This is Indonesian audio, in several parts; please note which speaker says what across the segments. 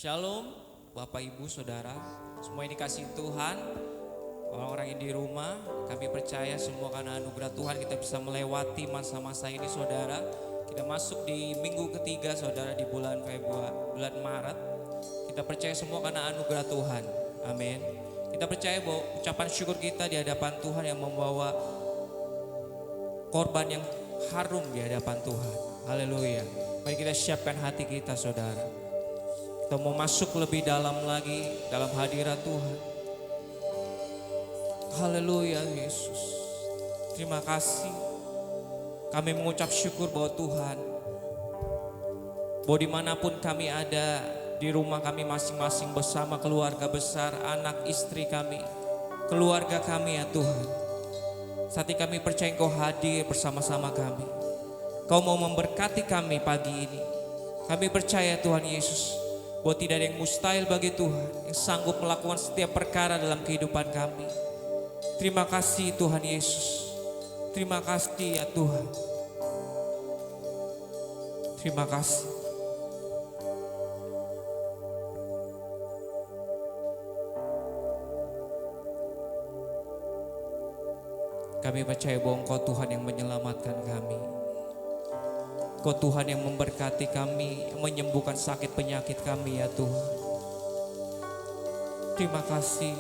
Speaker 1: Shalom Bapak Ibu Saudara, semua yang dikasih Tuhan, orang-orang yang di rumah, kami percaya semua karena anugerah Tuhan kita bisa melewati masa-masa ini saudara. Kita masuk di minggu ketiga saudara di bulan bulan Maret. Kita percaya semua karena anugerah Tuhan, amin. Kita percaya bahwa ucapan syukur kita di hadapan Tuhan yang membawa korban yang harum di hadapan Tuhan. Haleluya. Mari kita siapkan hati kita saudara. Kita mau masuk lebih dalam lagi dalam hadirat Tuhan. Haleluya Yesus. Terima kasih. Kami mengucap syukur bahwa Tuhan, bahwa dimanapun kami ada, di rumah kami masing-masing bersama keluarga besar, anak istri kami, keluarga kami ya Tuhan. Saat ini kami percaya Engkau hadir bersama-sama kami. Kau mau memberkati kami pagi ini. Kami percaya Tuhan Yesus, bahwa tidak ada yang mustahil bagi Tuhan yang sanggup melakukan setiap perkara dalam kehidupan kami. Terima kasih Tuhan Yesus. Terima kasih ya Tuhan. Terima kasih. Kami percaya bahwa Engkau Tuhan yang menyelamatkan kami. Engkau Tuhan yang memberkati kami, menyembuhkan sakit penyakit kami ya Tuhan. Terima kasih.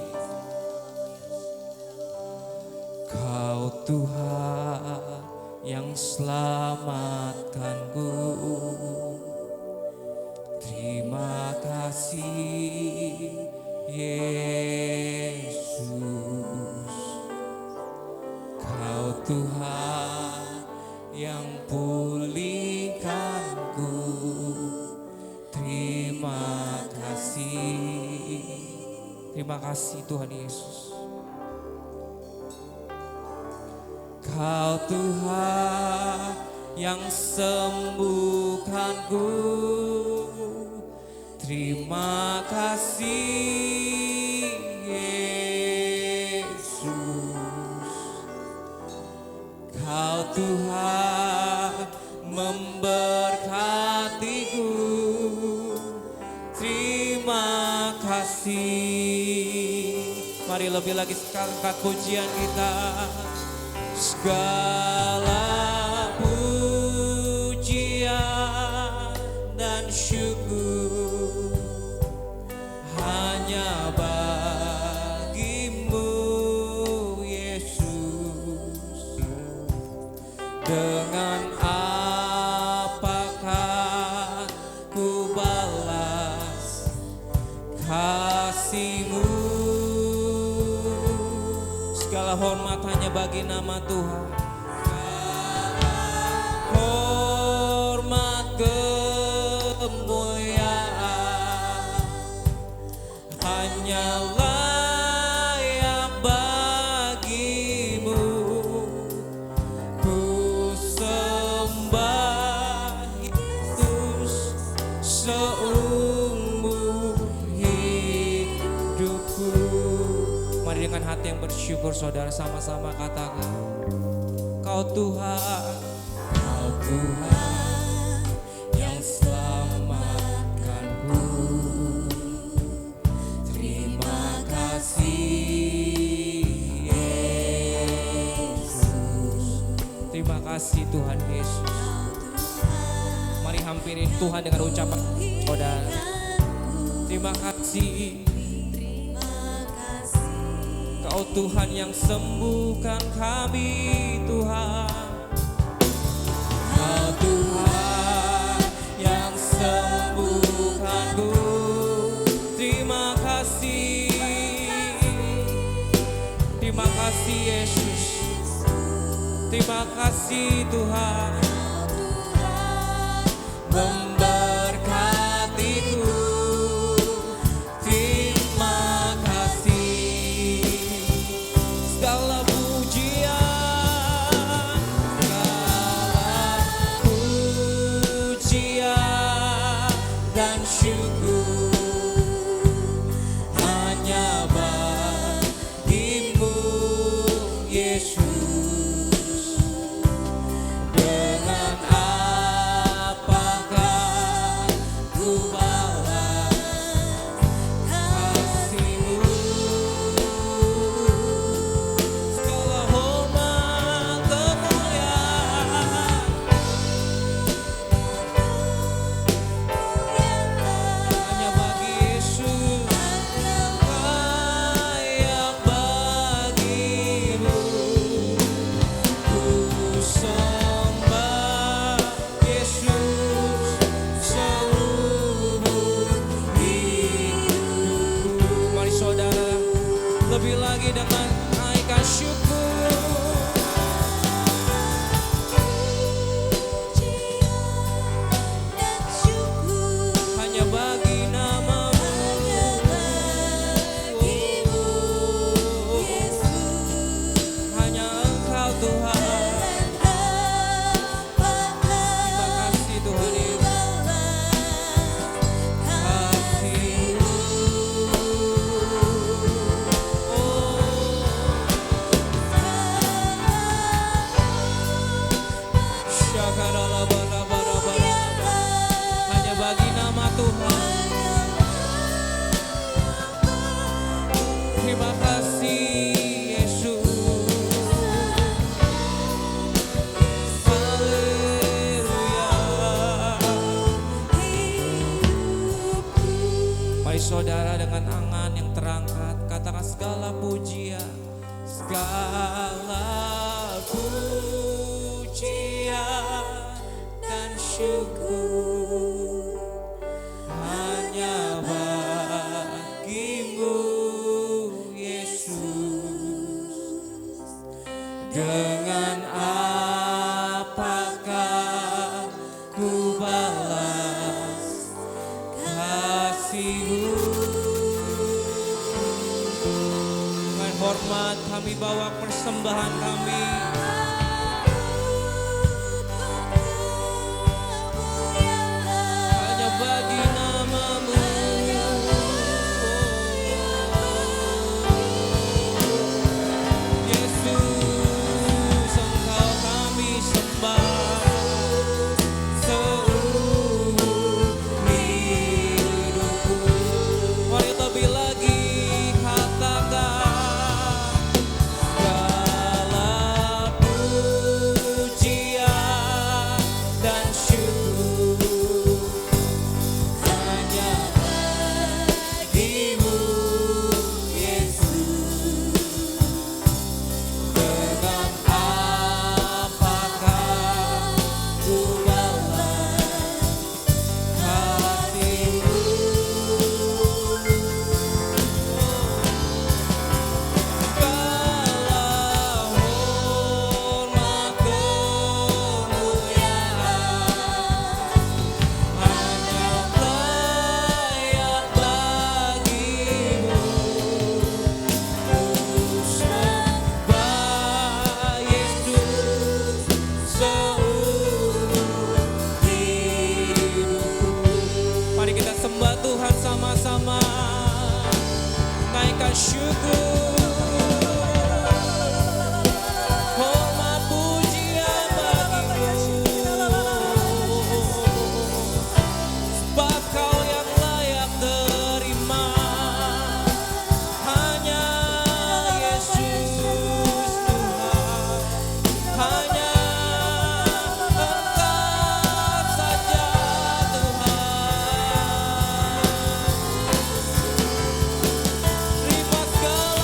Speaker 1: Kau Tuhan yang selamatkanku. Terima kasih Yesus. Kau Tuhan yang pulihkanku. Terima kasih. Terima kasih Tuhan Yesus. Kau Tuhan yang sembuhkanku. Terima kasih Yesus. Kau Tuhan memberkatiku. Terima kasih. Mari lebih lagi angkat pujian kita. Segala pujian dan syukur hanya bagimu Yesus. Dengan apakah ku balas kasih-Mu? Segala hormat hanya bagi nama Tuhan. Hormat kemuliaan hanyalah yang bagi-Mu. Ku sembah Yesus seumur hidupku. Mari dengan hati yang bersyukur saudara sama-sama katakan. Kau Tuhan, Kau Tuhan yang selamatkanku. Terima kasih Yesus. Terima kasih Tuhan Yesus. Mari hampirin Tuhan dengan ucapan saudara. Terima kasih. Kau Tuhan yang sembuhkan kami Tuhan. Kau Tuhan yang sembuhkanku. Terima kasih. Terima kasih Yesus. Terima kasih Tuhan. Memberkatiku. Terima kasih. Segala pujian, segala pujian dan syukur hanya bagi-Mu Yesus. Dengan apakah ku balas Mari saudara dengan tangan yang terangkat katakan segala pujian, segala pujian dan syukur hanya bagimu Yesus. Dengan apakah ku balas kasih-Mu? Dengan hormat kami bawa persembahan kami. Hanya bagi nama-Mu. Yesus, Engkau kami sembah seumur hidupku. Mari lebih lagi katakan segala pujian dan syukur hanya bagimu Yesus. Dengan apakah ku balas kasih-Mu? Segala hormat kemuliaan hanya layak bagimu. Ku sembah Yesus seumur hidupku. Mari kita sembah Tuhan sama-sama. Naikkan syukur, hormat pujian bagimu. Sebab Kau yang layak terima. Hanya Yesus Tuhan, hanya Engkau saja Tuhan. Terima segala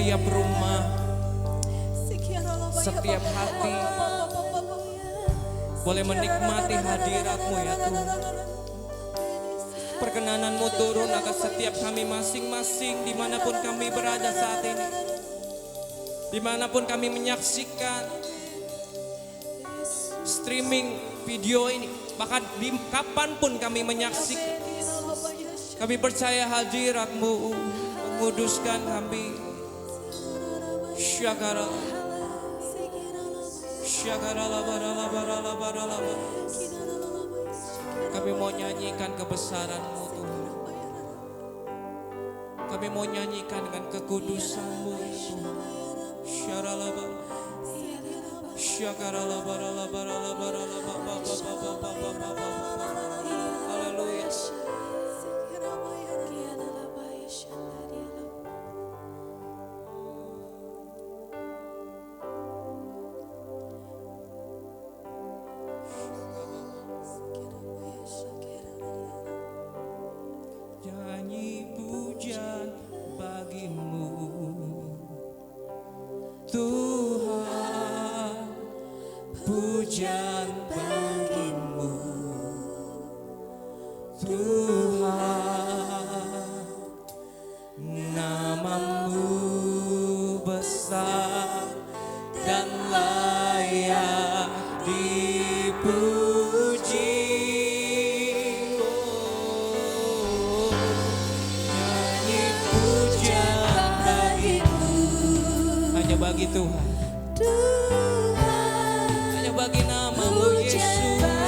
Speaker 1: setiap rumah, setiap hati boleh menikmati hadirat-Mu ya Tuhan. Perkenanan-Mu turun atas setiap kami masing-masing dimanapun kami berada saat ini. Dimanapun kami menyaksikan streaming video ini, bahkan di kapanpun kami menyaksikan, kami percaya hadirat-Mu menguduskan kami. Syakara, syakara la barala. Kami mau nyanyikan kebesaran-Mu Tuhan. Kami mau nyanyikan dengan kekudusan-Mu Tuhan. Syaralaba, syakarala barala. Haleluya. Nyanyi pujian bagi-Mu Tuhan, pujian bagi-Mu Tuhan, nama-Mu besar dan layak dipuji. Nyanyi pujian bagi-Mu, hanya bagi Tuhan, hanya bagi nama-Mu Yesus.
Speaker 2: Tuhan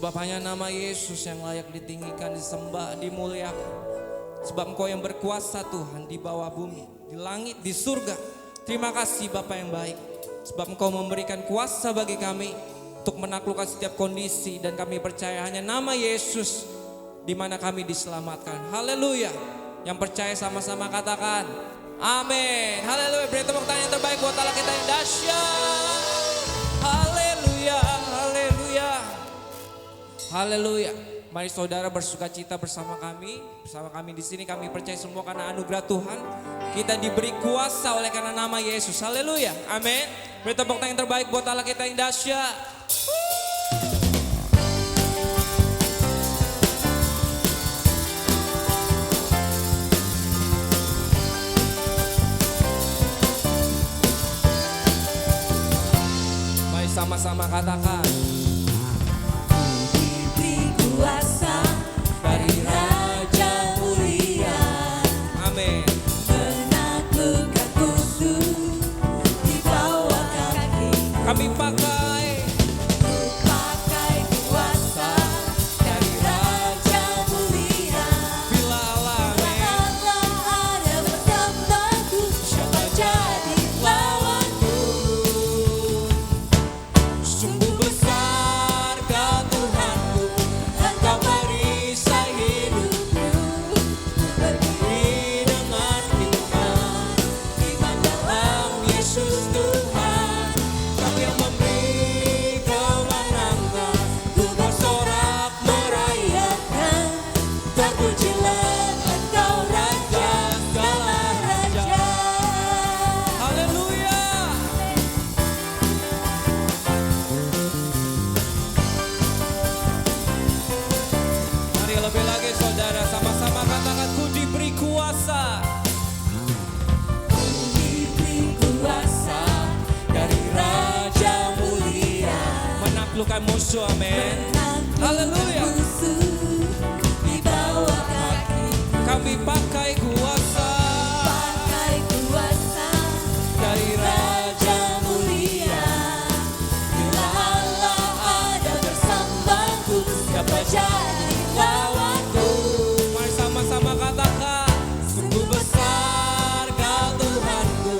Speaker 1: Sebab hanya nama Yesus yang layak ditinggikan, disembah, dimuliakan. Sebab Engkau yang berkuasa Tuhan di bawah bumi, di langit, di surga. Terima kasih Bapa yang baik. Sebab Engkau memberikan kuasa bagi kami untuk menaklukkan setiap kondisi. Dan kami percaya hanya nama Yesus di mana kami diselamatkan. Haleluya. Yang percaya sama-sama katakan amin. Haleluya. Beri tepuk tangan yang terbaik buat Allah kita yang dahsyat. Haleluya. Haleluya. Haleluya. Mari saudara bersuka cita bersama kami. Bersama kami di sini kami percaya semua karena anugerah Tuhan. Kita diberi kuasa oleh karena nama Yesus. Haleluya. Amin. Beri tepuk tangan yang terbaik buat Allah kita yang dahsyat. Mari sama-sama katakan.
Speaker 2: Kuasa dari Raja Mulia,
Speaker 1: Amin.
Speaker 2: menaklukkan musuh di bawah kaki.
Speaker 1: Kami pakai
Speaker 2: Kuasa dari Raja Mulia.
Speaker 1: bila Allah.
Speaker 2: Allah ada bersamaku, siapa jadi lawanku?
Speaker 1: Sungguh besar kau Tuhanku, Engkau perisai hidupku. Berdiri dengan iman, iman dalam Yesus Tuhan. Kau yang memberi kemenangan, ku bersorak merayakan.
Speaker 2: Terpujilah Engkau Raja segala raja.
Speaker 1: Haleluya. Mari lebih lagi saudara, sama-sama katakan ku diberi kuasa.
Speaker 2: Diberi kuasa dari Raja Mulia,
Speaker 1: Menaklukkan musuh, amin. Haleluya.
Speaker 2: musuh di bawah kaki.
Speaker 1: Kami pakai kuasa
Speaker 2: Pakai kuasa
Speaker 1: dari
Speaker 2: Raja Mulia. Bila Allah ada bersamaku, siapa jadi lawanku?
Speaker 1: Mari sama-sama katakan. Sungguh besar kau Tuhanku,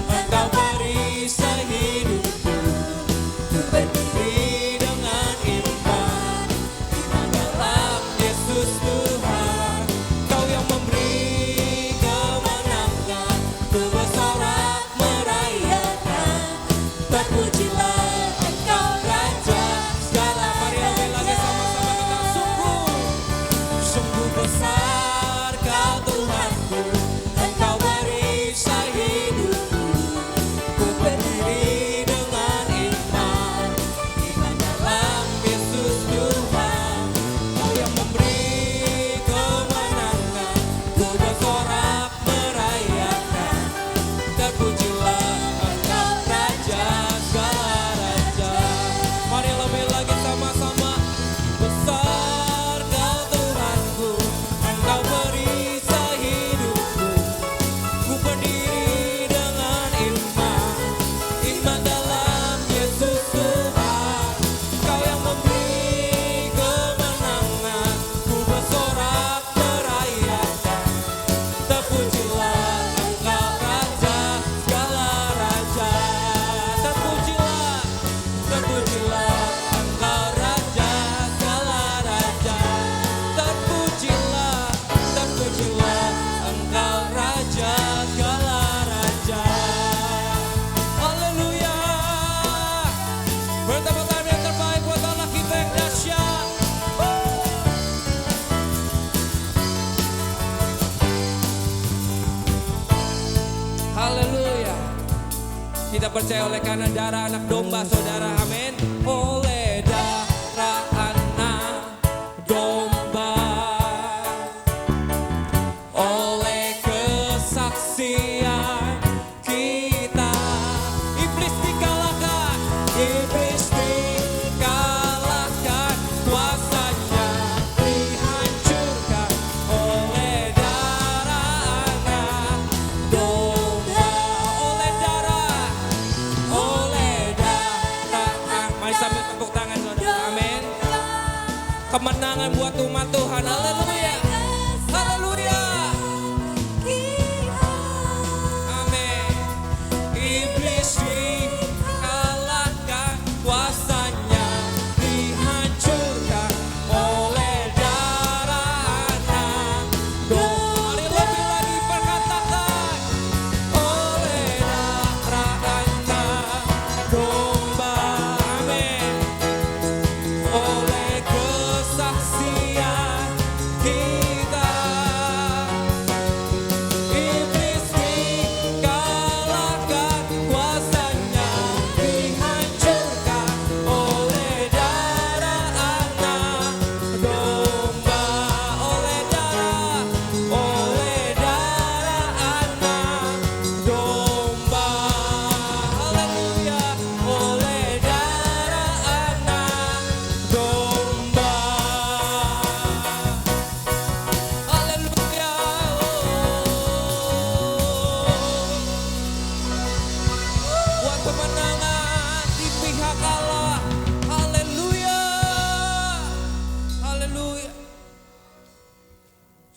Speaker 1: Engkau perisai hidupku.
Speaker 2: Ku berdiri
Speaker 1: Dengan iman, iman dalam Yesus Tuhan. Kau yang memberi kemenangan, ku bersorak merayakan.
Speaker 2: terpujilah Engkau Raja segala
Speaker 1: Mari lebih lagi
Speaker 2: raja.
Speaker 1: sama-sama kita sungguh besar kau Tuhanku, Engkau perisai hidupku. Ku berdiri dengan iman, iman dalam Yesus Tuhan. Kau yang memberi kemenangan, ku bersorak merayakan. Terpujilah Engkau Raja segala raja. Mari lebih lagi sama-sama. Besar kau Tuhanku, Engkau perisai hidupku. Ku berdiri dengan iman, iman dalam Yesus Tuhan. Kau yang memberi kemenangan, ku bersorak merayakan. Terpujilah Engkau Raja segala raja. Terpujilah, terpujilah Engkau Raja segala raja. Terpujilah, terpujilah Engkau Raja segala raja. Haleluya. Bertepuk tangan yang terbaik buat Allah kita yang dahsyat. Haleluya. Kita percaya oleh karena darah anak domba saudara, amin. Oleh darah anak domba, oleh kesaksian kita, iblis dikalahkan, iblis dikalahkan, kuasanya dihancurkan oleh darah anak domba, oleh darah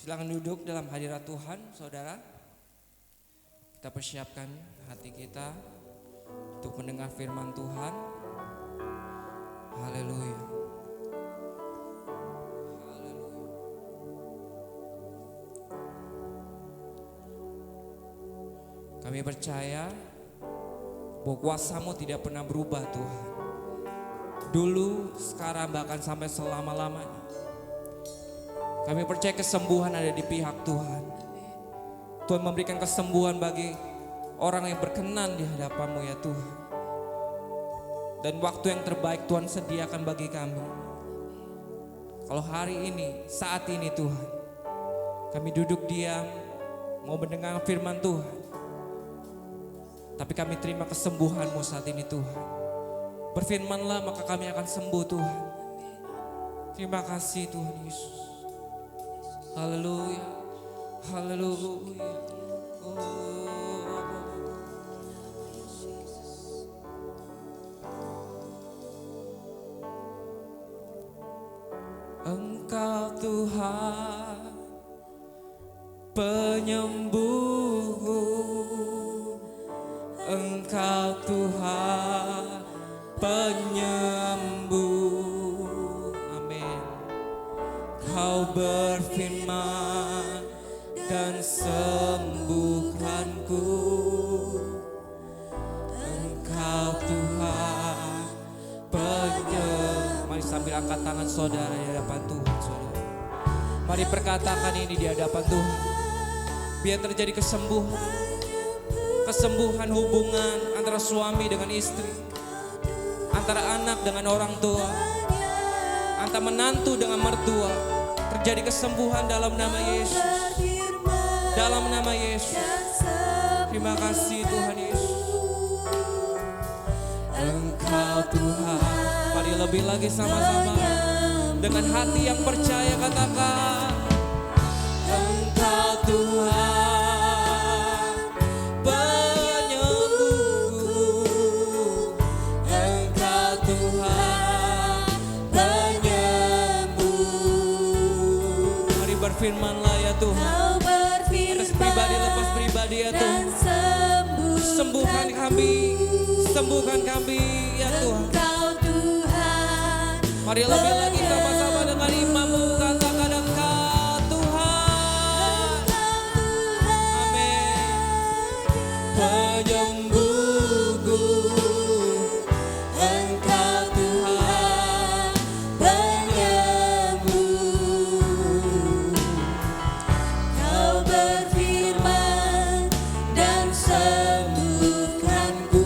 Speaker 1: Silakan duduk dalam hadirat Tuhan, saudara. Kita persiapkan hati kita untuk mendengar firman Tuhan. Haleluya. Haleluya. Kami percaya bahwa kuasa-Mu tidak pernah berubah, Tuhan. Dulu, sekarang, bahkan sampai selama-lamanya. Kami percaya kesembuhan ada di pihak Tuhan. Tuhan memberikan kesembuhan bagi orang yang berkenan di hadapan-Mu ya Tuhan. Dan waktu yang terbaik Tuhan sediakan bagi kami. Kalau hari ini, saat ini Tuhan, kami duduk diam, mau mendengar firman Tuhan. Tapi kami terima kesembuhan-Mu saat ini Tuhan. Berfirmanlah maka kami akan sembuh Tuhan. Terima kasih Tuhan Yesus. Haleluya, haleluya. Engkau Tuhan penyembuh, Engkau Tuhan penyembuh. Amin. Kau berfirman dan sembuhkanku. Engkau Tuhan penyembuh. Mari sambil angkat tangan saudara di hadapan Tuhan, saudara. Mari perkatakan ini di hadapan Tuhan. Biar terjadi kesembuhan. Kesembuhan hubungan antara suami dengan istri, antara anak dengan orang tua, antara menantu dengan mertua. Terjadi kesembuhan dalam nama Yesus. Dalam nama Yesus. Terima kasih Tuhan Yesus. Engkau Tuhan. Mari lebih lagi sama-sama. Dengan hati yang percaya katakan. Engkau Tuhan penyembuh. Engkau Tuhan penyembuh. Mari berfirmanlah ya Tuhan. Atas pribadi lepas pribadi ya Tuhan. Sembuhkan kami. Sembuhkan kami ya Tuhan. Mari lebih lagi sama-sama dengan iman-Mu katakan Engkau Tuhan. Amin. Penyembuhku. Engkau Tuhan penyembuh. Kau berfirman dan sembuhkanku.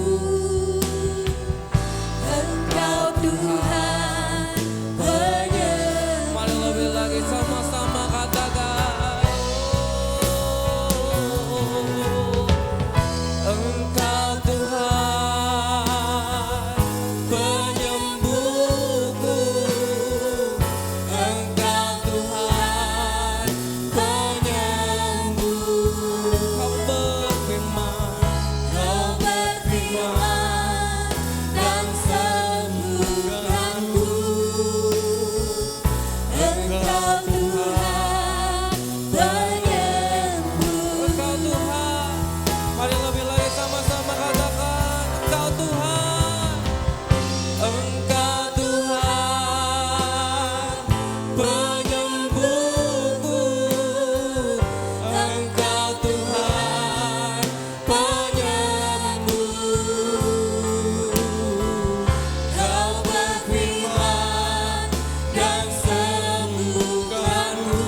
Speaker 1: Engkau Tuhan. Sama-sama katakan Engkau Tuhan penyembuhku. Engkau Tuhan penyembuh. Kau berfirman dan sembuhkanku. Engkau Tuhan penyembuh. Engkau Tuhan. Mari lebih lagi sama-sama katakan Engkau Tuhan. Engkau Tuhan penyembuhku. Engkau Tuhan penyembuh. Kau berfirman dan sembuhkanku.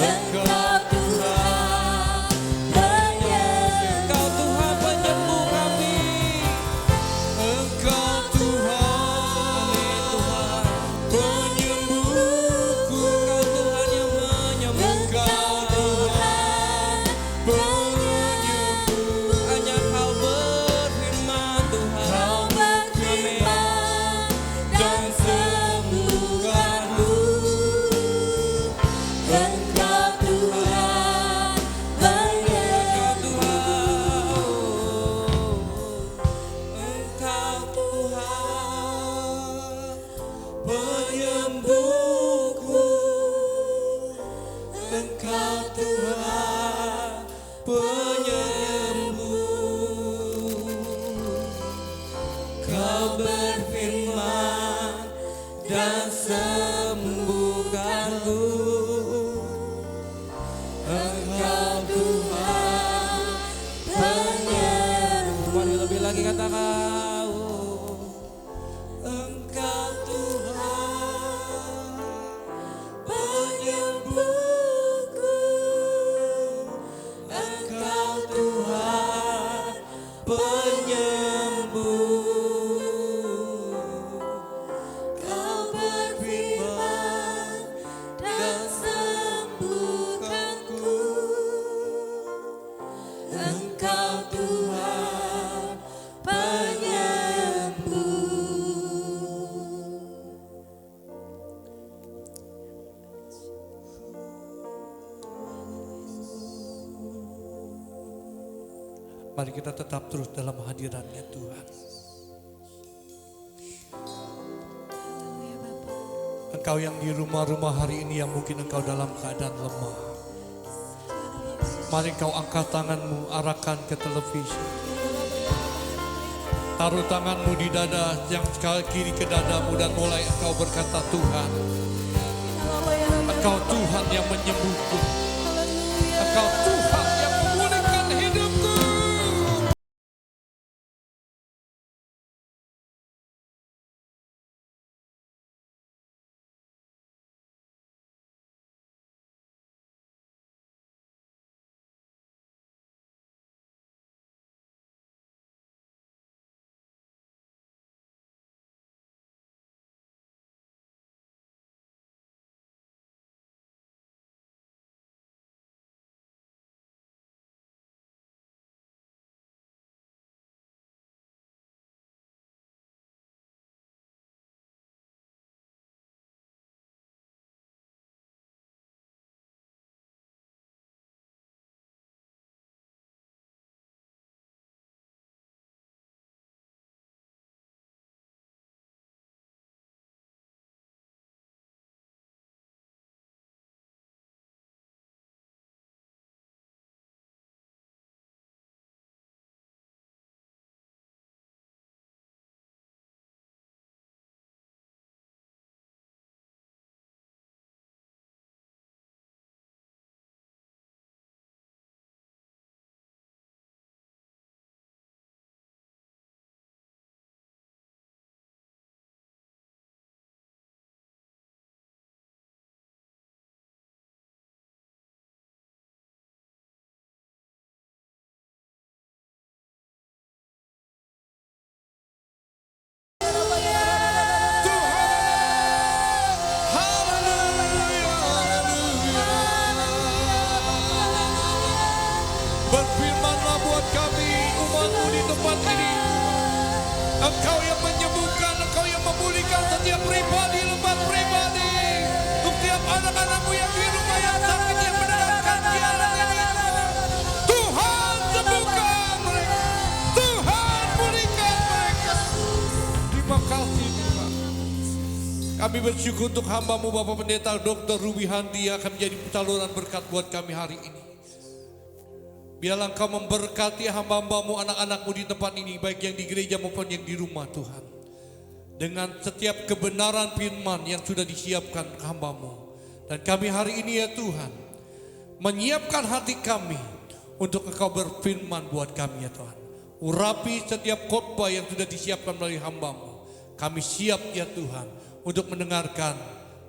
Speaker 1: Engkau Tuhan penyembuh. Engkau Tuhan penyembuh kami. Engkau Tuhan penyembuhku. Engkau Tuhan yang menyembuhkan. Penyembuh. Hanya Kau berfirman Tuhan. Amin. Dan sembuhkanku. Engkau Tuhan penyembuh. Engkau Tuhan penyembuhku. penyembuh. Kau berfirman dan sembuhkanku. Engkau Tuhan penyembuh. Mari lebih lagi katakan, Engkau Tuhan penyembuhku. Engkau Tuhan penyembuh. Kau berfirman dan sembuhkanku. Engkau Tuhan penyembuh.
Speaker 3: Mari kita tetap terus dalam hadirat-Nya Tuhan. Engkau yang di rumah-rumah hari ini yang mungkin engkau dalam keadaan lemah. Mari engkau angkat tanganmu, arahkan ke televisi. Taruh tanganmu di dada, yang sekali kiri ke dadamu dan mulai engkau berkata, Tuhan, Engkau Tuhan yang menyembuhku. Engkau Tuhan yang memulihkan hidupku. Berfirmanlah buat kami, umat-Mu di tempat ini. Engkau yang menyembuhkan, Engkau yang memulihkan setiap pribadi, lemah pribadi. Untuk setiap anak-anak-Mu yang di rumah yang sakit, yang mendengarkan siaran ini. Tuhan sembuhkan mereka. Tuhan pulihkan mereka. Terima kasih Tuhan. Kami bersyukur untuk hamba-Mu Bapak Pendeta Dr. Ruby Handi yang akan menjadi saluran berkat buat kami hari ini. Biarlah Engkau memberkati hamba-hamba-Mu, anak-anak-Mu di tempat ini, baik yang di gereja maupun yang di rumah Tuhan. Dengan setiap kebenaran firman yang sudah disiapkan hamba-Mu. Dan kami hari ini ya Tuhan, menyiapkan hati kami untuk Engkau berfirman buat kami ya Tuhan. Urapi setiap khotbah yang sudah disiapkan melalui hamba-Mu. Kami siap ya Tuhan untuk mendengarkan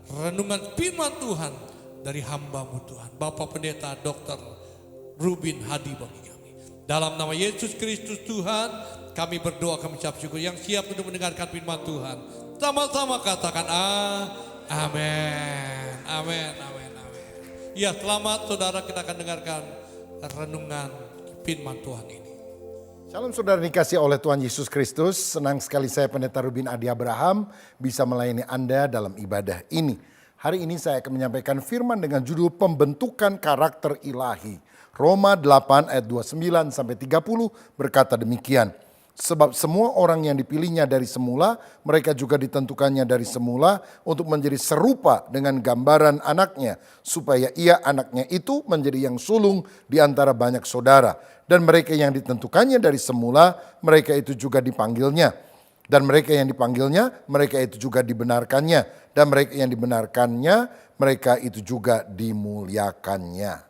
Speaker 3: renungan firman Tuhan dari hamba-Mu Tuhan. Bapak Pendeta Dr. Rubin Hadi bagi kami. Dalam nama Yesus Kristus Tuhan, kami berdoa, kami ucap syukur. Yang siap untuk mendengarkan firman Tuhan, sama-sama katakan amin. Amin, amin, amin. Ya, selamat saudara, kita akan dengarkan renungan firman Tuhan ini.
Speaker 4: Shalom saudara dikasih oleh Tuhan Yesus Kristus. Senang sekali saya Pendeta Rubin Adi Abraham bisa melayani Anda dalam ibadah ini. Hari ini saya akan menyampaikan firman dengan judul pembentukan karakter ilahi. Roma 8 ayat 29 sampai 30 berkata demikian. Sebab semua orang yang dipilihnya dari semula, mereka juga ditentukannya dari semula untuk menjadi serupa dengan gambaran anaknya, supaya ia anaknya itu menjadi yang sulung di antara banyak saudara. Dan mereka yang ditentukannya dari semula, mereka itu juga dipanggilnya. Dan mereka yang dipanggilnya, mereka itu juga dibenarkannya. Dan mereka yang dibenarkannya, mereka itu juga dimuliakannya.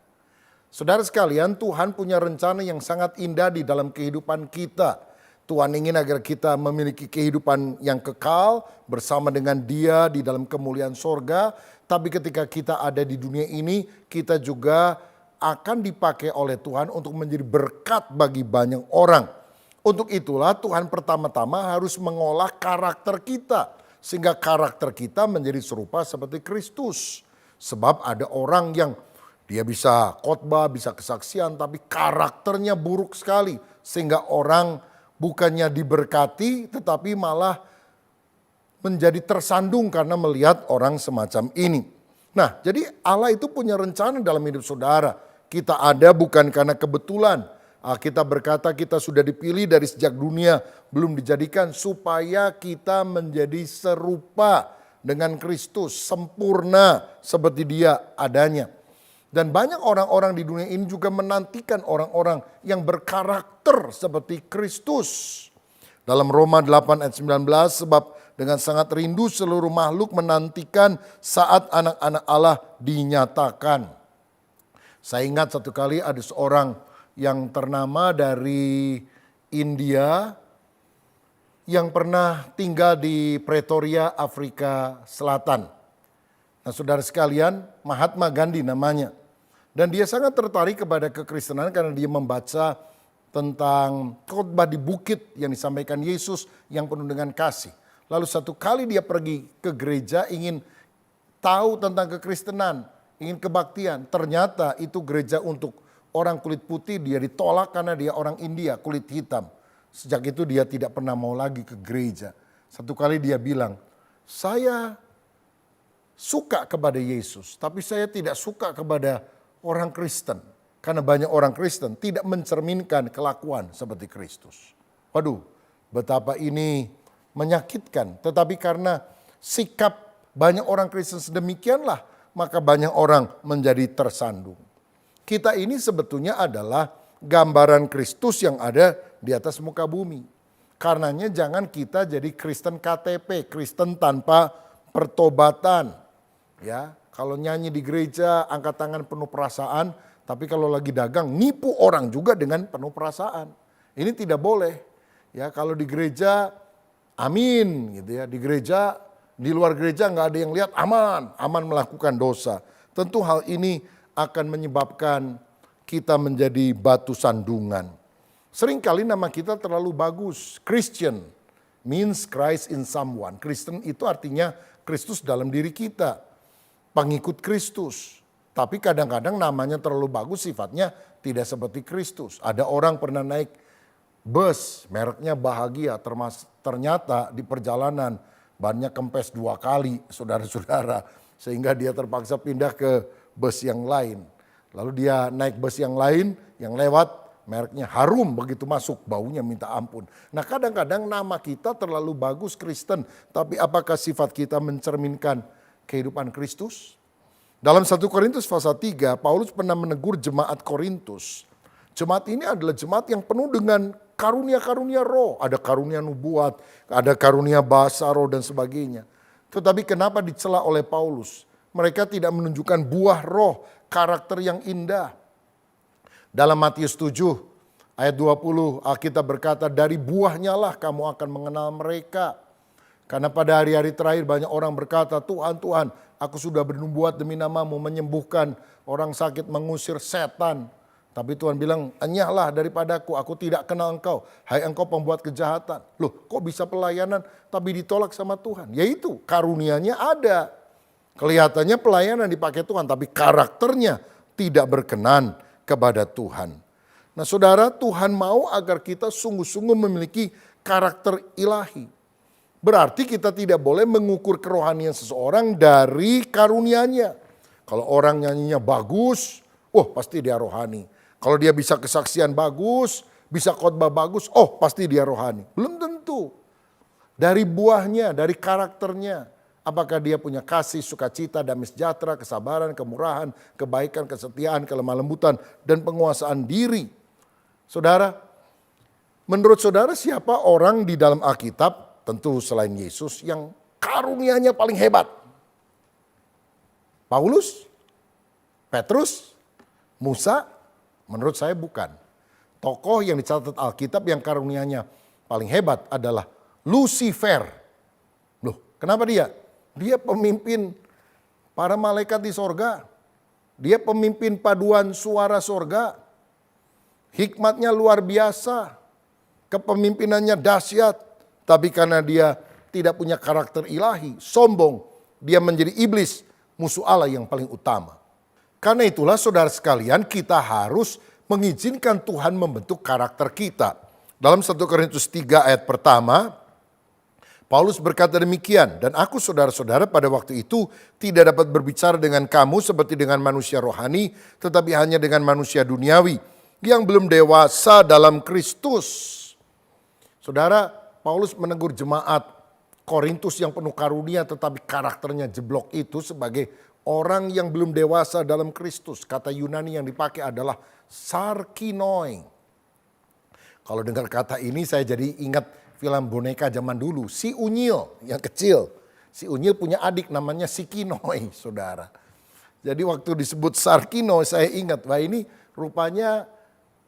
Speaker 4: Saudara sekalian, Tuhan punya rencana yang sangat indah di dalam kehidupan kita. Tuhan ingin agar kita memiliki kehidupan yang kekal bersama dengan Dia di dalam kemuliaan sorga. Tapi ketika kita ada di dunia ini, kita juga akan dipakai oleh Tuhan untuk menjadi berkat bagi banyak orang. Untuk itulah Tuhan pertama-tama harus mengolah karakter kita. Sehingga karakter kita menjadi serupa seperti Kristus. Sebab ada orang yang dia bisa khotbah, bisa kesaksian, tapi karakternya buruk sekali. Sehingga orang bukannya diberkati, tetapi malah menjadi tersandung karena melihat orang semacam ini. Nah, jadi Allah itu punya rencana dalam hidup saudara. Kita ada bukan karena kebetulan. Kita berkata kita sudah dipilih dari sejak dunia belum dijadikan supaya kita menjadi serupa dengan Kristus, sempurna seperti Dia adanya. Dan banyak orang-orang di dunia ini juga menantikan orang-orang yang berkarakter seperti Kristus. Dalam Roma 8 ayat 19, sebab dengan sangat rindu seluruh makhluk menantikan saat anak-anak Allah dinyatakan. Saya ingat satu kali ada seorang yang ternama dari India yang pernah tinggal di Pretoria, Afrika Selatan. Nah, saudara sekalian, Mahatma Gandhi namanya. Dan dia sangat tertarik kepada kekristenan karena dia membaca tentang khotbah di bukit yang disampaikan Yesus yang penuh dengan kasih. Lalu satu kali dia pergi ke gereja ingin tahu tentang kekristenan, ingin kebaktian. Ternyata itu gereja untuk orang kulit putih, dia ditolak karena dia orang India kulit hitam. Sejak itu dia tidak pernah mau lagi ke gereja. Satu kali dia bilang, saya suka kepada Yesus, tapi saya tidak suka kepada orang Kristen. Karena banyak orang Kristen tidak mencerminkan kelakuan seperti Kristus. Waduh, betapa ini menyakitkan. Tetapi karena sikap banyak orang Kristen sedemikianlah, maka banyak orang menjadi tersandung. Kita ini sebetulnya adalah gambaran Kristus yang ada di atas muka bumi. Karenanya jangan kita jadi Kristen KTP, Kristen tanpa pertobatan. Ya, kalau nyanyi di gereja angkat tangan penuh perasaan, tapi kalau lagi dagang nipu orang juga dengan penuh perasaan. Ini tidak boleh. Ya, kalau di gereja amin gitu ya. Di gereja, di luar gereja nggak ada yang lihat aman melakukan dosa. Tentu hal ini akan menyebabkan kita menjadi batu sandungan. Seringkali nama kita terlalu bagus. Christian means Christ in someone. Kristen itu artinya Kristus dalam diri kita. Pengikut Kristus. Tapi kadang-kadang namanya terlalu bagus sifatnya tidak seperti Kristus. Ada orang pernah naik bus mereknya Bahagia, ternyata di perjalanan bannya kempes 2 kali saudara-saudara. Sehingga dia terpaksa pindah ke bus yang lain. Lalu dia naik bus yang lain yang lewat mereknya Harum, begitu masuk baunya minta ampun. Nah, kadang-kadang nama kita terlalu bagus Kristen, tapi apakah sifat kita mencerminkan kehidupan Kristus? Dalam 1 Korintus pasal 3, Paulus pernah menegur jemaat Korintus. Jemaat ini adalah jemaat yang penuh dengan karunia-karunia roh. Ada karunia nubuat, ada karunia bahasa roh dan sebagainya. Tetapi kenapa dicela oleh Paulus? Mereka tidak menunjukkan buah roh, karakter yang indah. Dalam Matius 7 ayat 20, Alkitab berkata, dari buahnya lah kamu akan mengenal mereka. Karena pada hari-hari terakhir banyak orang berkata, Tuhan, Tuhan, aku sudah bernubuat demi namamu, menyembuhkan orang sakit, mengusir setan. Tapi Tuhan bilang, enyahlah daripadaku, aku tidak kenal engkau. Hai engkau pembuat kejahatan. Loh, kok bisa pelayanan tapi ditolak sama Tuhan? Yaitu karunianya ada. Kelihatannya pelayanan dipakai Tuhan, tapi karakternya tidak berkenan kepada Tuhan. Nah saudara, Tuhan mau agar kita sungguh-sungguh memiliki karakter ilahi. Berarti kita tidak boleh mengukur kerohanian seseorang dari karunianya. Kalau orang nyanyinya bagus, wah pasti dia rohani. Kalau dia bisa kesaksian bagus, bisa khotbah bagus, oh pasti dia rohani. Belum tentu. Dari buahnya, dari karakternya. Apakah dia punya kasih, sukacita, damai sejahtera, kesabaran, kemurahan, kebaikan, kesetiaan, kelemah lembutan, dan penguasaan diri. Saudara, menurut saudara siapa orang di dalam Alkitab, tentu selain Yesus, yang karunianya paling hebat? Paulus? Petrus? Musa? Menurut saya bukan. Tokoh yang dicatat Alkitab yang karunianya paling hebat adalah Lucifer. Loh, kenapa dia? Dia pemimpin para malaikat di sorga. Dia pemimpin paduan suara sorga. Hikmatnya luar biasa. Kepemimpinannya dahsyat. Tapi karena dia tidak punya karakter ilahi, sombong, dia menjadi iblis, musuh Allah yang paling utama. Karena itulah saudara sekalian, kita harus mengizinkan Tuhan membentuk karakter kita. Dalam 1 Korintus 3 ayat pertama, Paulus berkata demikian, dan aku saudara-saudara pada waktu itu tidak dapat berbicara dengan kamu seperti dengan manusia rohani, tetapi hanya dengan manusia duniawi yang belum dewasa dalam Kristus. Saudara, Paulus menegur jemaat Korintus yang penuh karunia tetapi karakternya jeblok itu sebagai orang yang belum dewasa dalam Kristus. Kata Yunani yang dipakai adalah sarkinoi. Kalau dengar kata ini saya jadi ingat film boneka zaman dulu, si Unyil yang kecil. Si Unyil punya adik namanya Sikinoi, saudara. Jadi waktu disebut Sarkinoi saya ingat, wah ini rupanya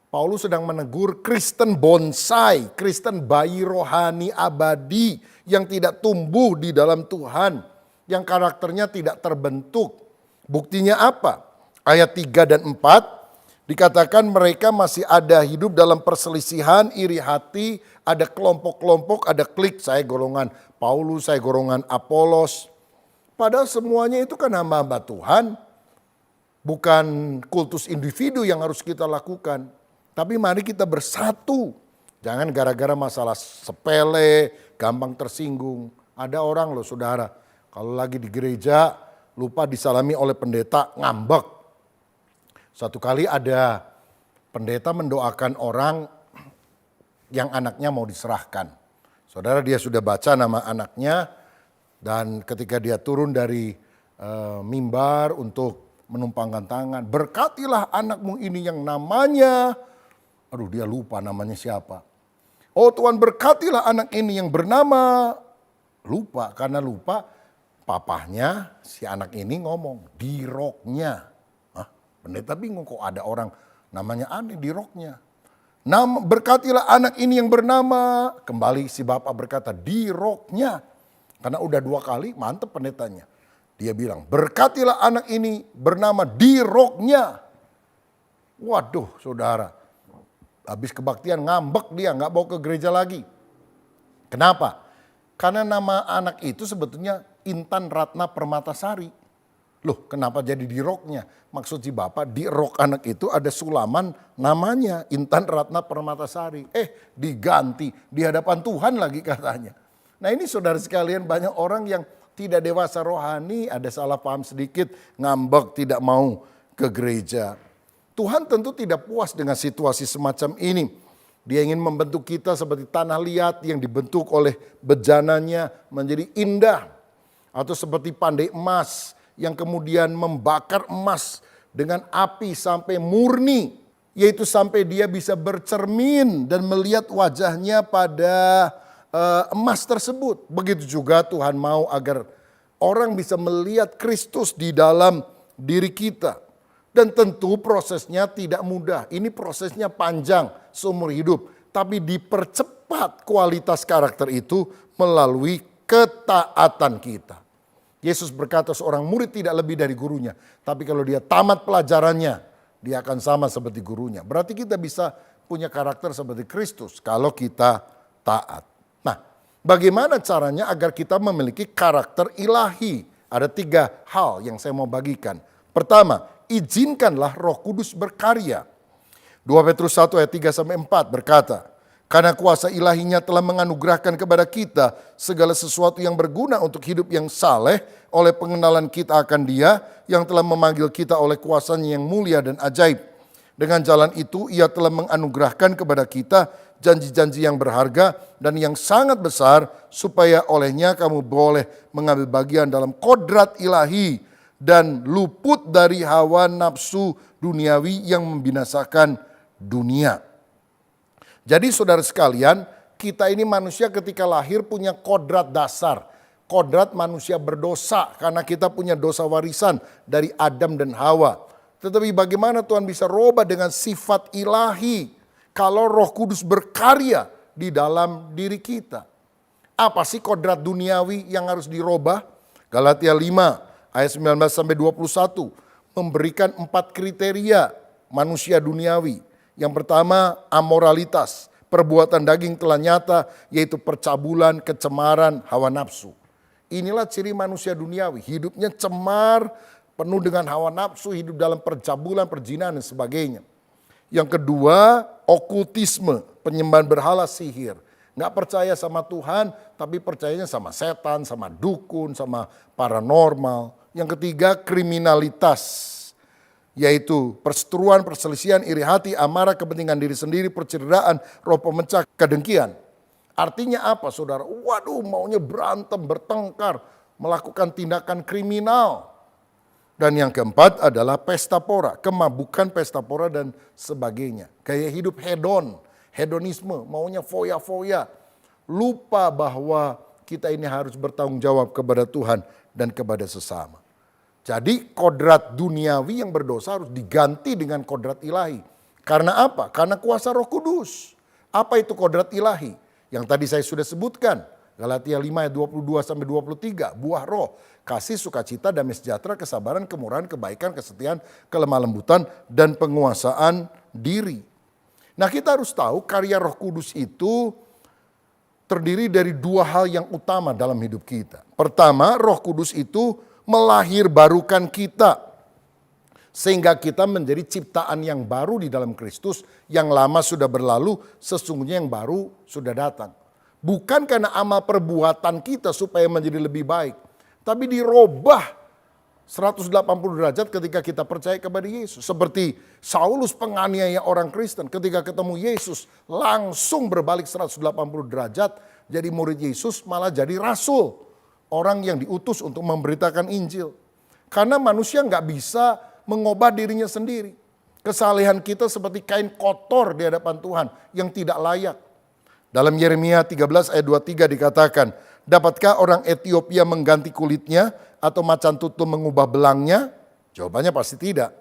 Speaker 4: Paulus sedang menegur Kristen bonsai, Kristen bayi rohani abadi yang tidak tumbuh di dalam Tuhan, yang karakternya tidak terbentuk. Buktinya apa? Ayat 3 dan 4. Dikatakan mereka masih ada hidup dalam perselisihan, iri hati, ada kelompok-kelompok, ada klik, saya golongan Paulus, saya golongan Apolos. Padahal semuanya itu kan hamba-hamba Tuhan, bukan kultus individu yang harus kita lakukan. Tapi mari kita bersatu, jangan gara-gara masalah sepele, gampang tersinggung. Ada orang loh saudara, kalau lagi di gereja lupa disalami oleh pendeta ngambek. Satu kali ada pendeta mendoakan orang yang anaknya mau diserahkan. Saudara, dia sudah baca nama anaknya dan ketika dia turun dari mimbar untuk menumpangkan tangan, berkatilah anakmu ini yang namanya, aduh dia lupa namanya siapa. Oh Tuhan berkatilah anak ini yang bernama, lupa karena lupa papahnya si anak ini ngomong di roknya. Pendeta bingung kok ada orang namanya aneh di roknya. Berkatilah anak ini yang bernama. Kembali si bapak berkata di roknya. Karena udah 2 kali mantep pendetanya. Dia bilang berkatilah anak ini bernama di roknya. Waduh saudara. Habis kebaktian ngambek dia gak bawa ke gereja lagi. Kenapa? Karena nama anak itu sebetulnya Intan Ratna Permatasari. Loh kenapa jadi di roknya? Maksud si bapak di rok anak itu ada sulaman namanya Intan Ratna Permatasari. Diganti di hadapan Tuhan lagi katanya. Nah ini saudara sekalian banyak orang yang tidak dewasa rohani, ada salah paham sedikit, ngambek tidak mau ke gereja. Tuhan tentu tidak puas dengan situasi semacam ini. Dia ingin membentuk kita seperti tanah liat yang dibentuk oleh bejananya menjadi indah. Atau seperti pandai emas yang kemudian membakar emas dengan api sampai murni. Yaitu sampai dia bisa bercermin dan melihat wajahnya pada emas tersebut. Begitu juga Tuhan mau agar orang bisa melihat Kristus di dalam diri kita. Dan tentu prosesnya tidak mudah. Ini prosesnya panjang seumur hidup. Tapi dipercepat kualitas karakter itu melalui ketaatan kita. Yesus berkata seorang murid tidak lebih dari gurunya. Tapi kalau dia tamat pelajarannya, dia akan sama seperti gurunya. Berarti kita bisa punya karakter seperti Kristus kalau kita taat. Nah, bagaimana caranya agar kita memiliki karakter ilahi? Ada 3 hal yang saya mau bagikan. Pertama, izinkanlah Roh Kudus berkarya. 2 Petrus 1 ayat 3-4 berkata, karena kuasa ilahinya telah menganugerahkan kepada kita segala sesuatu yang berguna untuk hidup yang saleh oleh pengenalan kita akan Dia yang telah memanggil kita oleh kuasanya yang mulia dan ajaib. Dengan jalan itu ia telah menganugerahkan kepada kita janji-janji yang berharga dan yang sangat besar supaya olehnya kamu boleh mengambil bagian dalam kodrat ilahi dan luput dari hawa nafsu duniawi yang membinasakan dunia. Jadi saudara sekalian, kita ini manusia ketika lahir punya kodrat dasar. Kodrat manusia berdosa karena kita punya dosa warisan dari Adam dan Hawa. Tetapi bagaimana Tuhan bisa rubah dengan sifat ilahi kalau Roh Kudus berkarya di dalam diri kita? Apa sih kodrat duniawi yang harus dirubah? Galatia 5 ayat 19 sampai 21 memberikan 4 kriteria manusia duniawi. Yang pertama, amoralitas. Perbuatan daging telah nyata, yaitu percabulan, kecemaran, hawa nafsu. Inilah ciri manusia duniawi. Hidupnya cemar, penuh dengan hawa nafsu, hidup dalam percabulan, perzinahan dan sebagainya. Yang kedua, okultisme, penyembahan berhala, sihir. Nggak percaya sama Tuhan, tapi percayanya sama setan, sama dukun, sama paranormal. Yang ketiga, kriminalitas, yaitu perseteruan, perselisihan, iri hati, amarah, kepentingan diri sendiri, percederaan, roh pemecah, kedengkian. Artinya apa saudara? Waduh, maunya berantem, bertengkar, melakukan tindakan kriminal. Dan yang keempat adalah pesta pora, kemabukan, pesta pora dan sebagainya. Gaya hidup hedon, hedonisme, maunya foya-foya. Lupa bahwa kita ini harus bertanggung jawab kepada Tuhan dan kepada sesama. Jadi kodrat duniawi yang berdosa harus diganti dengan kodrat ilahi. Karena apa? Karena kuasa Roh Kudus. Apa itu kodrat ilahi? Yang tadi saya sudah sebutkan. Galatia 5 ayat 22 sampai 23, buah roh, kasih, sukacita, damai sejahtera, kesabaran, kemurahan, kebaikan, kesetiaan, kelemah lembutan, dan penguasaan diri. Nah kita harus tahu karya Roh Kudus itu terdiri dari 2 hal yang utama dalam hidup kita. Pertama, Roh Kudus itu melahirbarukan kita. Sehingga kita menjadi ciptaan yang baru di dalam Kristus, yang lama sudah berlalu, sesungguhnya yang baru sudah datang. Bukan karena amal perbuatan kita supaya menjadi lebih baik. Tapi dirubah 180 derajat ketika kita percaya kepada Yesus. Seperti Saulus penganiaya orang Kristen ketika ketemu Yesus langsung berbalik 180 derajat. Jadi murid Yesus malah jadi rasul. Orang yang diutus untuk memberitakan Injil. Karena manusia nggak bisa mengubah dirinya sendiri. Kesalehan kita seperti kain kotor di hadapan Tuhan yang tidak layak. Dalam Yeremia 13 ayat 23 dikatakan, dapatkah orang Ethiopia mengganti kulitnya atau macan tutul mengubah belangnya? Jawabannya pasti tidak.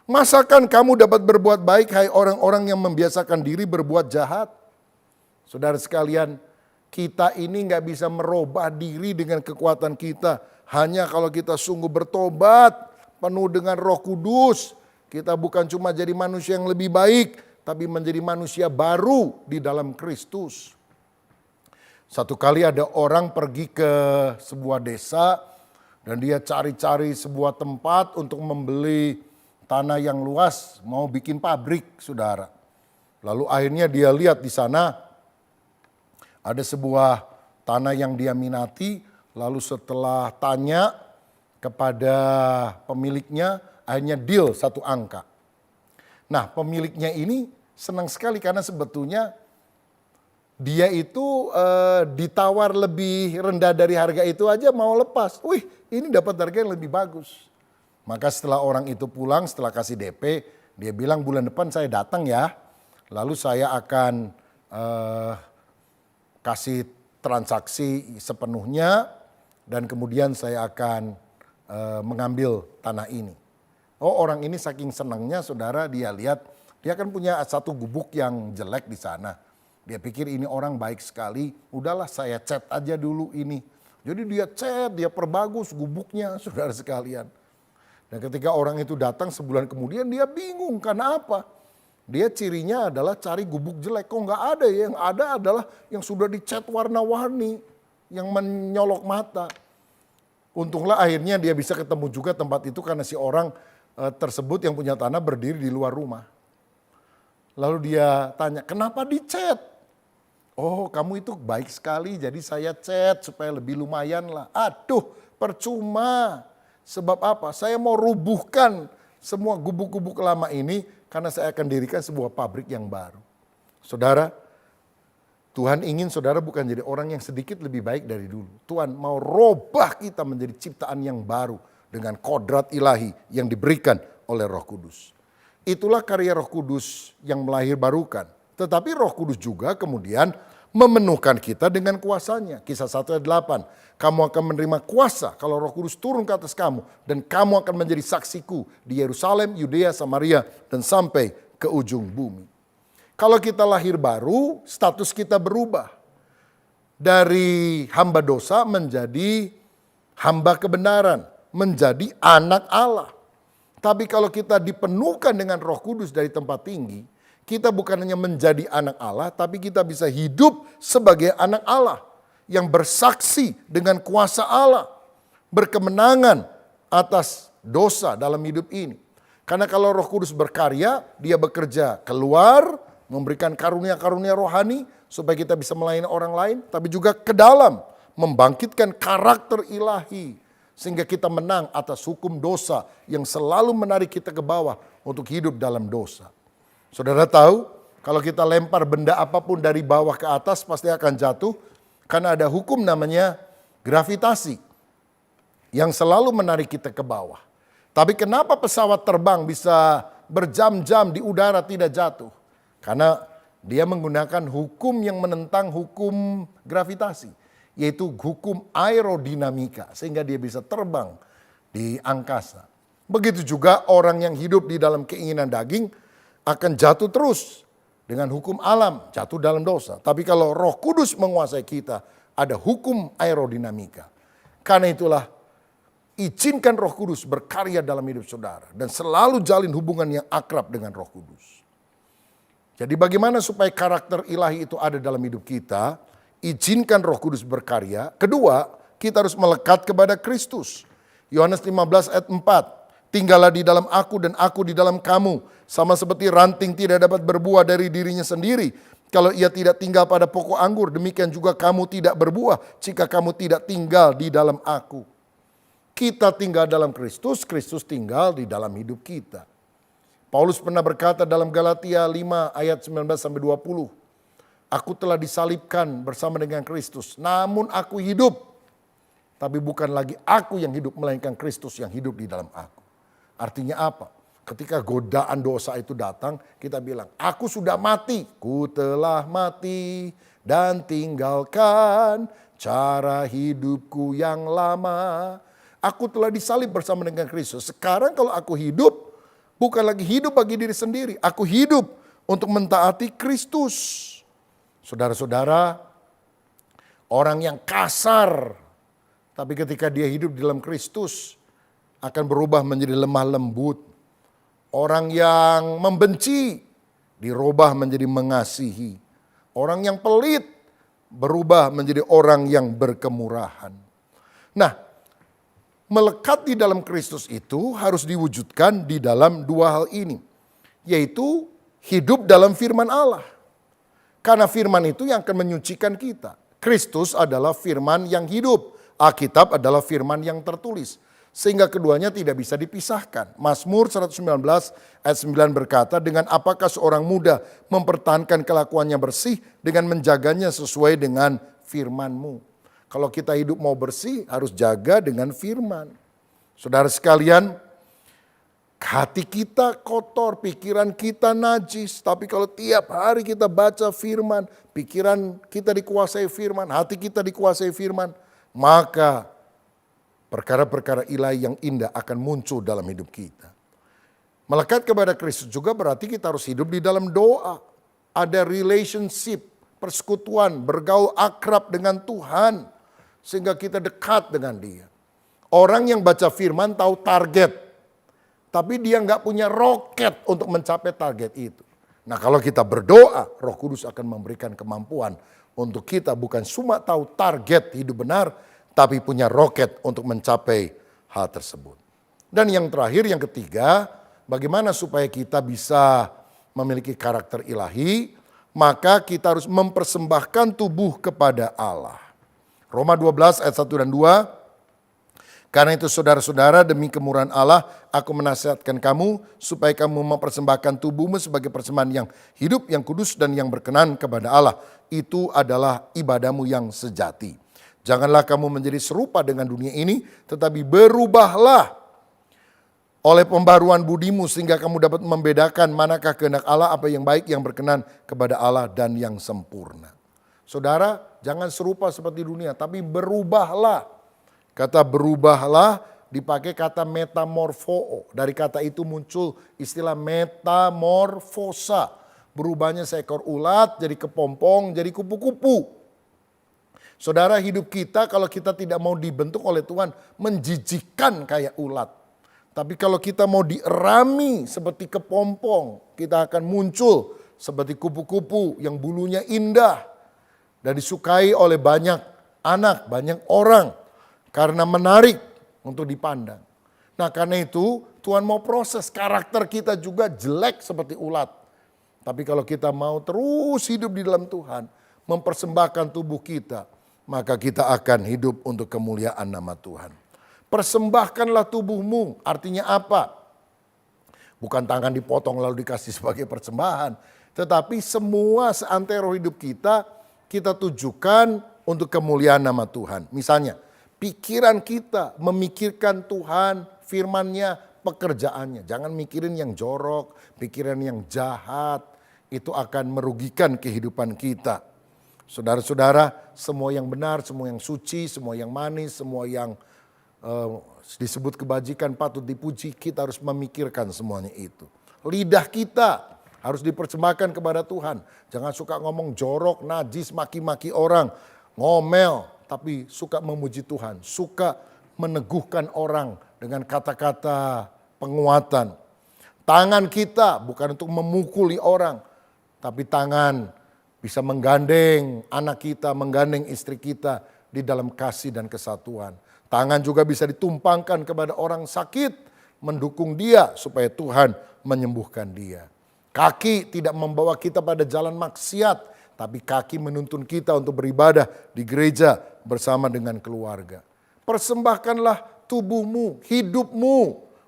Speaker 4: Masakan kamu dapat berbuat baik hai orang-orang yang membiasakan diri berbuat jahat? Saudara sekalian, kita ini nggak bisa merubah diri dengan kekuatan kita. Hanya kalau kita sungguh bertobat, penuh dengan Roh Kudus. Kita bukan cuma jadi manusia yang lebih baik, tapi menjadi manusia baru di dalam Kristus. Satu kali ada orang pergi ke sebuah desa dan dia cari-cari sebuah tempat untuk membeli tanah yang luas, mau bikin pabrik, saudara. Lalu akhirnya dia lihat di sana ada sebuah tanah yang dia minati, lalu setelah tanya kepada pemiliknya, akhirnya deal 1 angka. Nah, pemiliknya ini senang sekali karena sebetulnya dia itu ditawar lebih rendah dari harga itu aja mau lepas. Wih, ini dapat harga yang lebih bagus. Maka setelah orang itu pulang, setelah kasih DP, dia bilang bulan depan saya datang ya. Lalu saya akan kasih transaksi sepenuhnya dan kemudian saya akan mengambil tanah ini. Oh, orang ini saking senangnya saudara, dia lihat dia kan punya satu gubuk yang jelek di sana. Dia pikir ini orang baik sekali, udahlah saya cat aja dulu ini. Jadi dia cat, dia perbagus gubuknya saudara sekalian. Dan ketika orang itu datang sebulan kemudian dia bingung karena apa? Dia cirinya adalah cari gubuk jelek, kok nggak ada ya, yang ada adalah yang sudah dicat warna-warni, yang menyolok mata. Untunglah akhirnya dia bisa ketemu juga tempat itu karena si orang tersebut yang punya tanah berdiri di luar rumah. Lalu dia tanya, kenapa dicat? Oh, kamu itu baik sekali, jadi saya cat supaya lebih lumayan lah. Aduh, percuma. Sebab apa? Saya mau rubuhkan semua gubuk-gubuk lama ini karena saya akan dirikan sebuah pabrik yang baru. Saudara, Tuhan ingin saudara bukan jadi orang yang sedikit lebih baik dari dulu. Tuhan mau robah kita menjadi ciptaan yang baru dengan kodrat ilahi yang diberikan oleh Roh Kudus. Itulah karya Roh Kudus yang melahirbarukan. Tetapi Roh Kudus juga kemudian memenuhkan kita dengan kuasanya. Kisah 1 ayat 8. Kamu akan menerima kuasa kalau Roh Kudus turun ke atas kamu. Dan kamu akan menjadi saksiku di Yerusalem, Yudea, Samaria, dan sampai ke ujung bumi. Kalau kita lahir baru, status kita berubah. Dari hamba dosa menjadi hamba kebenaran. Menjadi anak Allah. Tapi kalau kita dipenuhkan dengan Roh Kudus dari tempat tinggi, kita bukan hanya menjadi anak Allah, tapi kita bisa hidup sebagai anak Allah. Yang bersaksi dengan kuasa Allah. Berkemenangan atas dosa dalam hidup ini. Karena kalau Roh Kudus berkarya, dia bekerja keluar, memberikan karunia-karunia rohani supaya kita bisa melayani orang lain, tapi juga ke dalam membangkitkan karakter ilahi sehingga kita menang atas hukum dosa yang selalu menarik kita ke bawah untuk hidup dalam dosa. Saudara tahu, kalau kita lempar benda apapun dari bawah ke atas pasti akan jatuh karena ada hukum namanya gravitasi yang selalu menarik kita ke bawah. Tapi kenapa pesawat terbang bisa berjam-jam di udara tidak jatuh? Karena dia menggunakan hukum yang menentang hukum gravitasi. Yaitu hukum aerodinamika. Sehingga dia bisa terbang di angkasa. Begitu juga orang yang hidup di dalam keinginan daging akan jatuh terus dengan hukum alam. Jatuh dalam dosa. Tapi kalau Roh Kudus menguasai kita, ada hukum aerodinamika. Karena itulah izinkan Roh Kudus berkarya dalam hidup saudara. Dan selalu jalin hubungan yang akrab dengan Roh Kudus. Jadi bagaimana supaya karakter ilahi itu ada dalam hidup kita? Izinkan Roh Kudus berkarya. Kedua, kita harus melekat kepada Kristus. Yohanes 15 ayat 4. Tinggallah di dalam aku dan aku di dalam kamu. Sama seperti ranting tidak dapat berbuah dari dirinya sendiri. Kalau ia tidak tinggal pada pokok anggur, demikian juga kamu tidak berbuah jika kamu tidak tinggal di dalam aku. Kita tinggal dalam Kristus, Kristus tinggal di dalam hidup kita. Paulus pernah berkata dalam Galatia 5 ayat 19-20. Aku telah disalibkan bersama dengan Kristus. Namun aku hidup. Tapi bukan lagi aku yang hidup, melainkan Kristus yang hidup di dalam aku. Artinya apa? Ketika godaan dosa itu datang, kita bilang, aku sudah mati. Ku telah mati dan tinggalkan cara hidupku yang lama. Aku telah disalib bersama dengan Kristus. Sekarang kalau aku hidup, bukan lagi hidup bagi diri sendiri. Aku hidup untuk mentaati Kristus. Saudara-saudara, orang yang kasar, tapi ketika dia hidup di dalam Kristus, akan berubah menjadi lemah lembut. Orang yang membenci, dirubah menjadi mengasihi. Orang yang pelit, berubah menjadi orang yang berkemurahan. Nah, melekat di dalam Kristus itu harus diwujudkan di dalam dua hal ini. Yaitu hidup dalam firman Allah. Karena firman itu yang akan menyucikan kita. Kristus adalah firman yang hidup. Alkitab adalah firman yang tertulis. Sehingga keduanya tidak bisa dipisahkan. Mazmur 119 ayat 9 berkata, dengan apakah seorang muda mempertahankan kelakuannya bersih dengan menjaganya sesuai dengan firman-Mu. Kalau kita hidup mau bersih harus jaga dengan firman. Saudara sekalian, hati kita kotor, pikiran kita najis. Tapi kalau tiap hari kita baca firman, pikiran kita dikuasai firman, hati kita dikuasai firman, maka perkara-perkara ilahi yang indah akan muncul dalam hidup kita. Melekat kepada Kristus juga berarti kita harus hidup di dalam doa. Ada relationship, persekutuan, bergaul akrab dengan Tuhan. Sehingga kita dekat dengan Dia. Orang yang baca firman tahu target. Tapi dia nggak punya roket untuk mencapai target itu. Nah kalau kita berdoa, Roh Kudus akan memberikan kemampuan untuk kita bukan cuma tahu target hidup benar, tapi punya roket untuk mencapai hal tersebut. Dan yang terakhir, yang ketiga, bagaimana supaya kita bisa memiliki karakter ilahi, maka kita harus mempersembahkan tubuh kepada Allah. Roma 12 ayat 1 dan 2, Karena itu saudara-saudara, demi kemurahan Allah, aku menasihatkan kamu supaya kamu mempersembahkan tubuhmu sebagai persembahan yang hidup, yang kudus, dan yang berkenan kepada Allah. Itu adalah ibadahmu yang sejati. Janganlah kamu menjadi serupa dengan dunia ini, tetapi berubahlah oleh pembaruan budimu sehingga kamu dapat membedakan manakah kehendak Allah, apa yang baik, yang berkenan kepada Allah, dan yang sempurna. Saudara, jangan serupa seperti dunia, tapi berubahlah. Kata berubahlah dipakai kata metamorfo. Dari kata itu muncul istilah metamorfosa. Berubahnya seekor ulat jadi kepompong, jadi kupu-kupu. Saudara, hidup kita kalau kita tidak mau dibentuk oleh Tuhan menjijikkan kayak ulat. Tapi kalau kita mau dierami seperti kepompong, kita akan muncul seperti kupu-kupu yang bulunya indah dan disukai oleh banyak anak, banyak orang. Karena menarik untuk dipandang. Nah, karena itu Tuhan mau proses karakter kita juga jelek seperti ulat. Tapi kalau kita mau terus hidup di dalam Tuhan, mempersembahkan tubuh kita, maka kita akan hidup untuk kemuliaan nama Tuhan. Persembahkanlah tubuhmu, artinya apa? Bukan tangan dipotong lalu dikasih sebagai persembahan. Tetapi semua seantero hidup kita, kita tujukan untuk kemuliaan nama Tuhan. Misalnya, pikiran kita memikirkan Tuhan, firman-Nya, pekerjaannya. Jangan mikirin yang jorok, pikiran yang jahat. Itu akan merugikan kehidupan kita. Saudara-saudara, semua yang benar, semua yang suci, semua yang manis, semua yang disebut kebajikan patut dipuji, kita harus memikirkan semuanya itu. Lidah kita harus dipersembahkan kepada Tuhan. Jangan suka ngomong jorok, najis, maki-maki orang, ngomel. Tapi suka memuji Tuhan, suka meneguhkan orang dengan kata-kata penguatan. Tangan kita bukan untuk memukuli orang, tapi tangan bisa menggandeng anak kita, menggandeng istri kita di dalam kasih dan kesatuan. Tangan juga bisa ditumpangkan kepada orang sakit, mendukung dia supaya Tuhan menyembuhkan dia. Kaki tidak membawa kita pada jalan maksiat, tapi kaki menuntun kita untuk beribadah di gereja bersama dengan keluarga. Persembahkanlah tubuhmu, hidupmu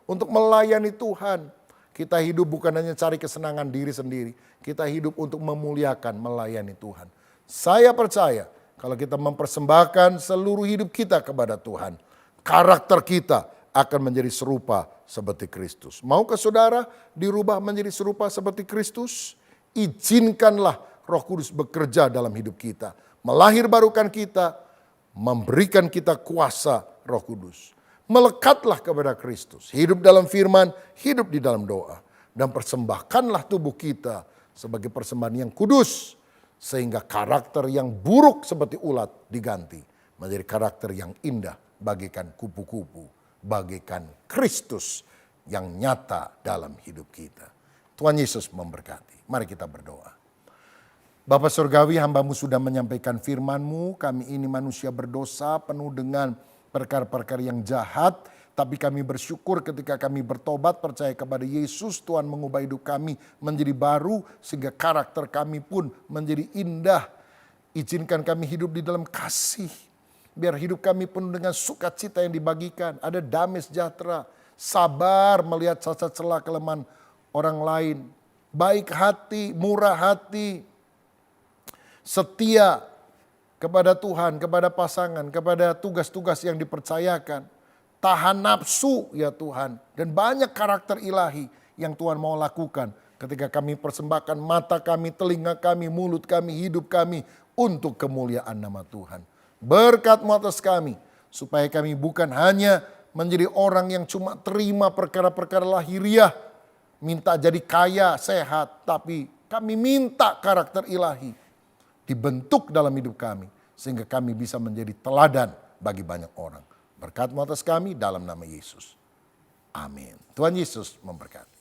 Speaker 4: untuk melayani Tuhan. Kita hidup bukan hanya cari kesenangan diri sendiri. Kita hidup untuk memuliakan, melayani Tuhan. Saya percaya kalau kita mempersembahkan seluruh hidup kita kepada Tuhan, karakter kita akan menjadi serupa seperti Kristus. Maukah saudara dirubah menjadi serupa seperti Kristus? Izinkanlah Roh Kudus bekerja dalam hidup kita, melahirbarukan kita, memberikan kita kuasa Roh Kudus. Melekatlah kepada Kristus, hidup dalam firman, hidup di dalam doa. Dan persembahkanlah tubuh kita sebagai persembahan yang kudus, sehingga karakter yang buruk seperti ulat diganti menjadi karakter yang indah, bagaikan kupu-kupu, bagaikan Kristus yang nyata dalam hidup kita. Tuhan Yesus memberkati. Mari kita berdoa. Bapa Surgawi, hamba-Mu sudah menyampaikan firman-Mu. Kami ini manusia berdosa, penuh dengan perkara-perkara yang jahat. Tapi kami bersyukur ketika kami bertobat, percaya kepada Yesus, Tuhan mengubah hidup kami menjadi baru, sehingga karakter kami pun menjadi indah. Izinkan kami hidup di dalam kasih. Biar hidup kami penuh dengan sukacita yang dibagikan. Ada damai sejahtera, sabar melihat cacat celah kelemahan orang lain. Baik hati, murah hati, setia kepada Tuhan, kepada pasangan, kepada tugas-tugas yang dipercayakan. Tahan nafsu ya Tuhan. Dan banyak karakter ilahi yang Tuhan mau lakukan ketika kami persembahkan mata kami, telinga kami, mulut kami, hidup kami untuk kemuliaan nama Tuhan. Berkat-Mu atas kami supaya kami bukan hanya menjadi orang yang cuma terima perkara-perkara lahiriah, minta jadi kaya, sehat, tapi kami minta karakter ilahi dibentuk dalam hidup kami, sehingga kami bisa menjadi teladan bagi banyak orang. Berkat-Mu atas kami dalam nama Yesus. Amin. Tuhan Yesus memberkati.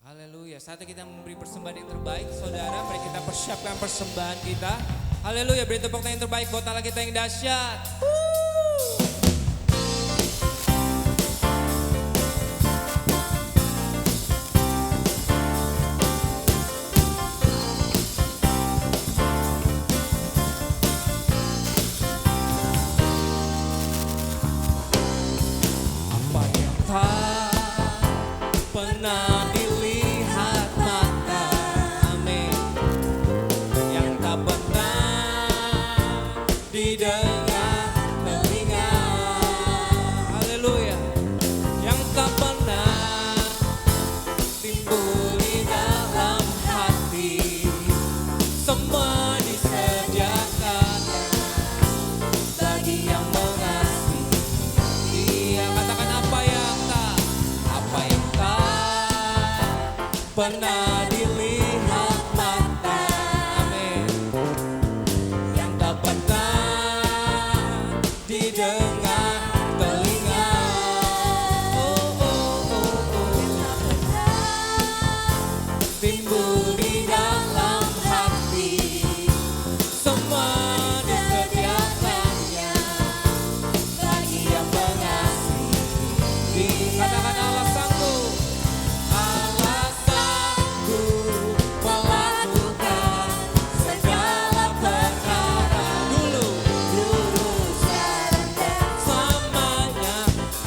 Speaker 1: Haleluya. Saatnya kita memberi persembahan yang terbaik, saudara. Mari kita persiapkan persembahan kita. Haleluya. Beri tepuk tangan yang terbaik buat Allah kita yang dahsyat. pernah dilihat mata, amin, yang tak pernah didengar telinga, haleluya, yang tak pernah timbul di dalam hati, semua disediakan bagi yang mengasihi Dia. Katakan apa yang tak pernah dilihat mata, amin, yang tak pernah didengar telinga, oh, oh, oh, oh. Timbul di dalam hati, semua disediakannya bagi yang mengasihi. Katakan Allah sanggup, Allah sanggup melakukan segala perkara. Dulu, sekarang dan selamanya,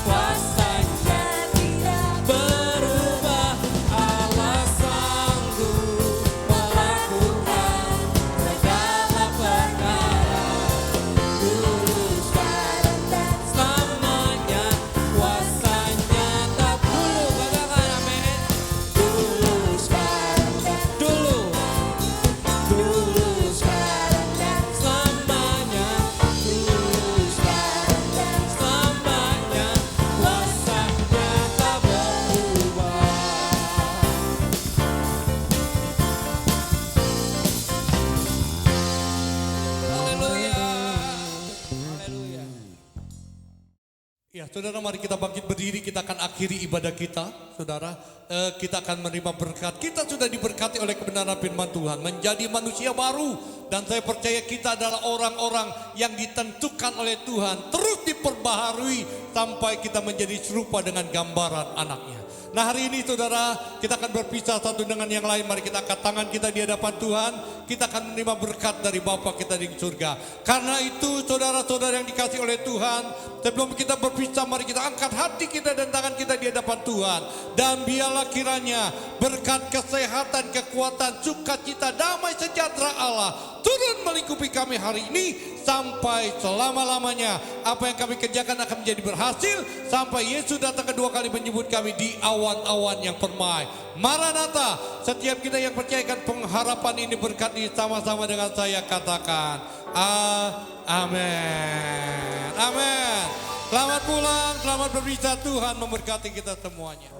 Speaker 1: kuasanya tidak berubah. Allah sanggup melakukan segala perkara. Dulu, sekarang dan selamanya, kuasanya tak dulu. Katakan amin. Dulu, sekarang dan dulu, sekarang dan selamanya. Dulu, sekarang dan selamanya, kuasanya tak berubah. Haleluya. Haleluya.
Speaker 3: Ya, saudara, mari kita bangkit berdiri, kita akan akhiri ibadah kita, saudara. Kita akan menerima berkat. Kita sudah diberkati oleh kebenaran firman Tuhan, menjadi manusia baru. Dan saya percaya kita adalah orang-orang yang ditentukan oleh Tuhan, terus diperbaharui sampai kita menjadi serupa dengan gambaran anaknya. Nah, hari ini saudara, kita akan berpisah satu dengan yang lain. Mari kita angkat tangan kita di hadapan Tuhan. Kita akan menerima berkat dari Bapa kita di surga. Karena itu saudara-saudara yang dikasih oleh Tuhan, sebelum kita berpisah, mari kita angkat hati kita dan tangan kita di hadapan Tuhan. Dan biarlah kiranya berkat kesehatan, kekuatan, sukacita, damai sejahtera Allah turun melingkupi kami hari ini sampai selama-lamanya. Apa yang kami kerjakan akan menjadi berhasil sampai Yesus datang kedua kali menjemput kami di awan-awan yang permai. Maranatha, setiap kita yang percayakan pengharapan ini berkat ini sama-sama dengan saya katakan amin. Amin. Selamat pulang, selamat berpisah, Tuhan memberkati kita semuanya.